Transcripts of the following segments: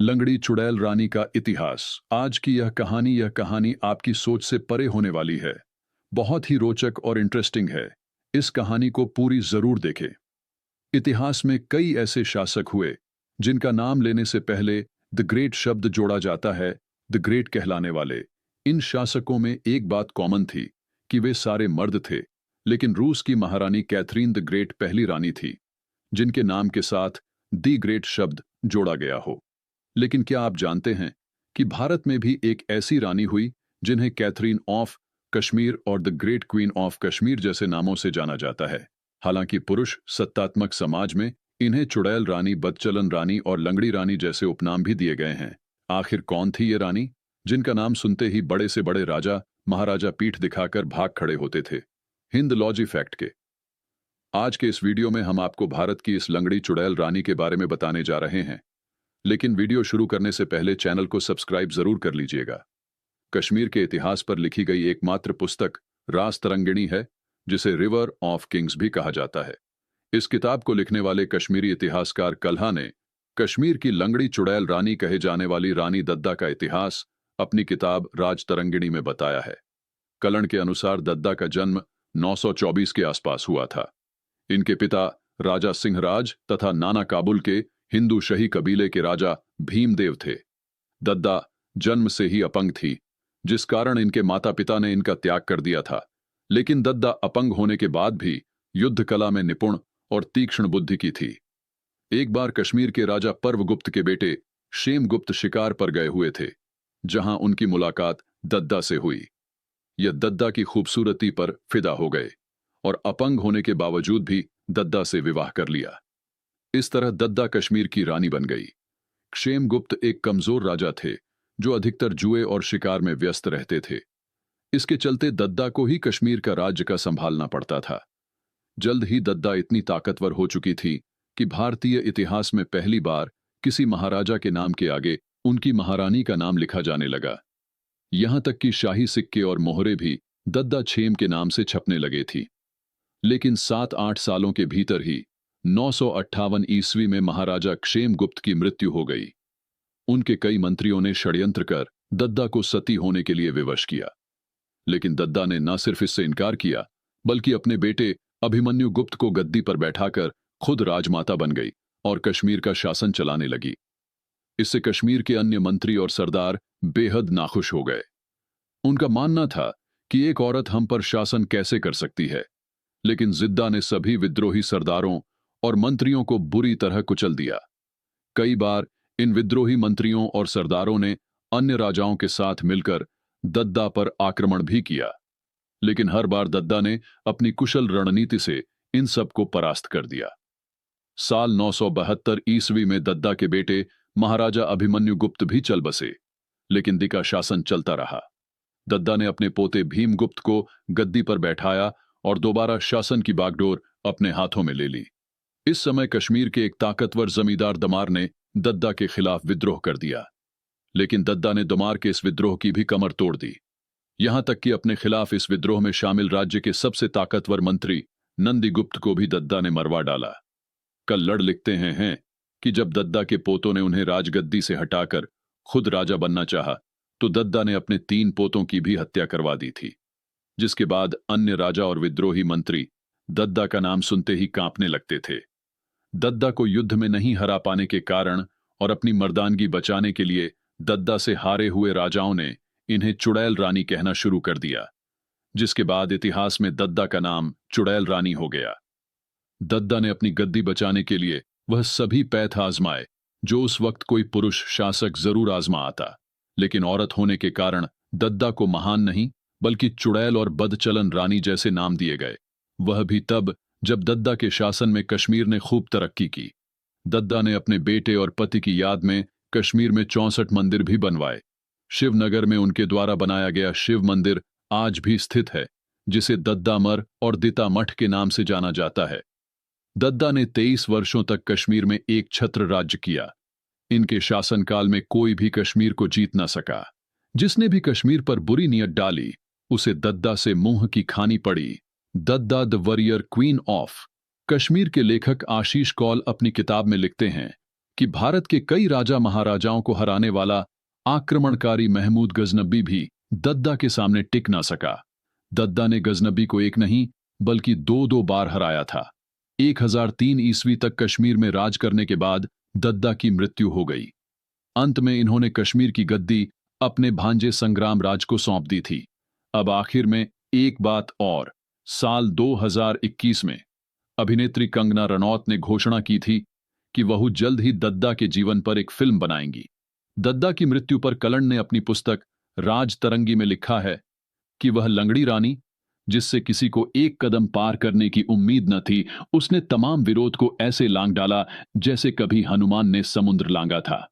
लंगड़ी चुड़ैल रानी का इतिहास। आज की यह कहानी आपकी सोच से परे होने वाली है। बहुत ही रोचक और इंटरेस्टिंग है। इस कहानी को पूरी जरूर देखें। इतिहास में कई ऐसे शासक हुए जिनका नाम लेने से पहले द ग्रेट शब्द जोड़ा जाता है। द ग्रेट कहलाने वाले इन शासकों में एक बात कॉमन थी कि वे सारे मर्द थे, लेकिन रूस की महारानी कैथरीन द ग्रेट पहली रानी थी जिनके नाम के साथ दी ग्रेट शब्द जोड़ा गया हो। लेकिन क्या आप जानते हैं कि भारत में भी एक ऐसी रानी हुई जिन्हें कैथरीन ऑफ कश्मीर और the great queen of Kashmir जैसे नामों से जाना जाता है। हालांकि पुरुष सत्तात्मक समाज में इन्हें चुड़ैल रानी, बदचलन रानी और लंगड़ी रानी जैसे उपनाम भी दिए गए हैं। आखिर कौन थी ये रानी जिनका नाम सुनते ही बड़े से बड़े राजा महाराजा पीठ दिखाकर भाग खड़े होते थे? हिंद लॉजी फैक्ट के आज के इस वीडियो में हम आपको भारत की इस लंगड़ी चुड़ैल रानी के बारे में बताने जा रहे हैं। लेकिन वीडियो शुरू करने से पहले चैनल को सब्सक्राइब जरूर कर लीजिएगा। कश्मीर के इतिहास पर लिखी गई एकमात्र पुस्तक रास तरंगिणी है, जिसे रिवर ऑफ किंग्स भी कहा जाता है। इस किताब को लिखने वाले कश्मीरी इतिहासकार कल्हा ने कश्मीर की लंगड़ी चुड़ैल रानी कहे जाने वाली रानी दद्दा का इतिहास अपनी किताब राज तरंगिणी में बताया है। कलण के अनुसार दद्दा का जन्म 924 के आसपास हुआ था। इनके पिता राजा सिंहराज तथा नाना काबुल के हिंदू शही कबीले के राजा भीमदेव थे। दद्दा जन्म से ही अपंग थी, जिस कारण इनके माता पिता ने इनका त्याग कर दिया था। लेकिन दद्दा अपंग होने के बाद भी युद्ध कला में निपुण और तीक्ष्ण बुद्धि की थी। एक बार कश्मीर के राजा पर्वगुप्त के बेटे शेमगुप्त शिकार पर गए हुए थे, जहां उनकी मुलाकात दद्दा से हुई। यह दद्दा की खूबसूरती पर फिदा हो गए और अपंग होने के बावजूद भी दद्दा से विवाह कर लिया। इस तरह दद्दा कश्मीर की रानी बन गई। क्षेमगुप्त एक कमजोर राजा थे जो अधिकतर जुए और शिकार में व्यस्त रहते थे। इसके चलते दद्दा को ही कश्मीर का राज्य का संभालना पड़ता था। जल्द ही दद्दा इतनी ताकतवर हो चुकी थी कि भारतीय इतिहास में पहली बार किसी महाराजा के नाम के आगे उनकी महारानी का नाम लिखा जाने लगा। यहां तक कि शाही सिक्के और मोहरे भी दद्दा क्षेम के नाम से छपने लगे थी। लेकिन 7-8 सालों के भीतर ही 958 ईस्वी में महाराजा क्षेमगुप्त की मृत्यु हो गई। उनके कई मंत्रियों ने षड्यंत्र कर दद्दा को सती होने के लिए विवश किया। लेकिन दद्दा ने न सिर्फ इससे इनकार किया, बल्कि अपने बेटे अभिमन्यु गुप्त को गद्दी पर बैठाकर खुद राजमाता बन गई और कश्मीर का शासन चलाने लगी। इससे कश्मीर के अन्य मंत्री और सरदार बेहद नाखुश हो गए। उनका मानना था कि एक औरत हम पर शासन कैसे कर सकती है। लेकिन जिद्दा ने सभी विद्रोही सरदारों और मंत्रियों को बुरी तरह कुचल दिया। कई बार इन विद्रोही मंत्रियों और सरदारों ने अन्य राजाओं के साथ मिलकर दद्दा पर आक्रमण भी किया, लेकिन हर बार दद्दा ने अपनी कुशल रणनीति से इन सबको परास्त कर दिया। साल 972 ईस्वी में दद्दा के बेटे महाराजा अभिमन्यु गुप्त भी चल बसे, लेकिन दिका शासन चलता रहा। दद्दा ने अपने पोते भीमगुप्त को गद्दी पर बैठाया और दोबारा शासन की बागडोर अपने हाथों में ले ली। इस समय कश्मीर के एक ताकतवर जमींदार दमार ने दद्दा के खिलाफ विद्रोह कर दिया, लेकिन दद्दा ने दमार के इस विद्रोह की भी कमर तोड़ दी। यहां तक कि अपने खिलाफ इस विद्रोह में शामिल राज्य के सबसे ताकतवर मंत्री नंदीगुप्त को भी दद्दा ने मरवा डाला। कल्लड़ लिखते हैं कि जब दद्दा के पोतों ने उन्हें राजगद्दी से हटाकर खुद राजा बनना चाहा, तो दद्दा ने अपने 3 पोतों की भी हत्या करवा दी थी, जिसके बाद अन्य राजा और विद्रोही मंत्री दद्दा का नाम सुनते ही कांपने लगते थे। दद्दा को युद्ध में नहीं हरा पाने के कारण और अपनी मर्दानगी बचाने के लिए दद्दा से हारे हुए राजाओं ने इन्हें चुड़ैल रानी कहना शुरू कर दिया, जिसके बाद इतिहास में दद्दा का नाम चुड़ैल रानी हो गया। दद्दा ने अपनी गद्दी बचाने के लिए वह सभी पैठ आजमाए जो उस वक्त कोई पुरुष शासक जरूर आजमा आता, लेकिन औरत होने के कारण दद्दा को महान नहीं बल्कि चुड़ैल और बदचलन रानी जैसे नाम दिए गए। वह भी तब जब दद्दा के शासन में कश्मीर ने खूब तरक्की की। दद्दा ने अपने बेटे और पति की याद में कश्मीर में 64 मंदिर भी बनवाए। शिवनगर में उनके द्वारा बनाया गया शिव मंदिर आज भी स्थित है, जिसे दद्दामर और दिता मठ के नाम से जाना जाता है। दद्दा ने 23 वर्षों तक कश्मीर में एक छत्र राज्य किया। इनके शासनकाल में कोई भी कश्मीर को जीत न सका। जिसने भी कश्मीर पर बुरी नीयत डाली, उसे दद्दा से मुंह की खानी पड़ी। Didda the warrior queen of Kashmir के लेखक आशीष कौल अपनी किताब में लिखते हैं कि भारत के कई राजा महाराजाओं को हराने वाला आक्रमणकारी महमूद गजनबी भी दद्दा के सामने टिक ना सका। दद्दा ने गजनबी को एक नहीं बल्कि दो दो बार हराया था। 1003 ईस्वी तक कश्मीर में राज करने के बाद दद्दा की मृत्यु हो गई। अंत में इन्होंने कश्मीर की गद्दी अपने भांजे संग्राम राज को सौंप दी थी। अब आखिर में एक बात और, साल 2021 में अभिनेत्री कंगना रनौत ने घोषणा की थी कि वह जल्द ही दद्दा के जीवन पर एक फिल्म बनाएंगी। दद्दा की मृत्यु पर कलण ने अपनी पुस्तक राज तरंगी में लिखा है कि वह लंगड़ी रानी, जिससे किसी को एक कदम पार करने की उम्मीद न थी, उसने तमाम विरोध को ऐसे लांग डाला जैसे कभी हनुमान ने समुद्र लांगा था।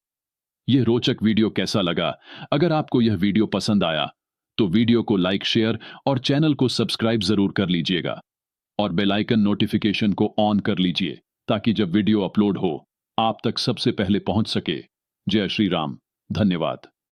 यह रोचक वीडियो कैसा लगा? अगर आपको यह वीडियो पसंद आया तो वीडियो को लाइक, शेयर और चैनल को सब्सक्राइब जरूर कर लीजिएगा और बेल आइकन नोटिफिकेशन को ऑन कर लीजिए ताकि जब वीडियो अपलोड हो आप तक सबसे पहले पहुंच सके। जय श्री राम। धन्यवाद।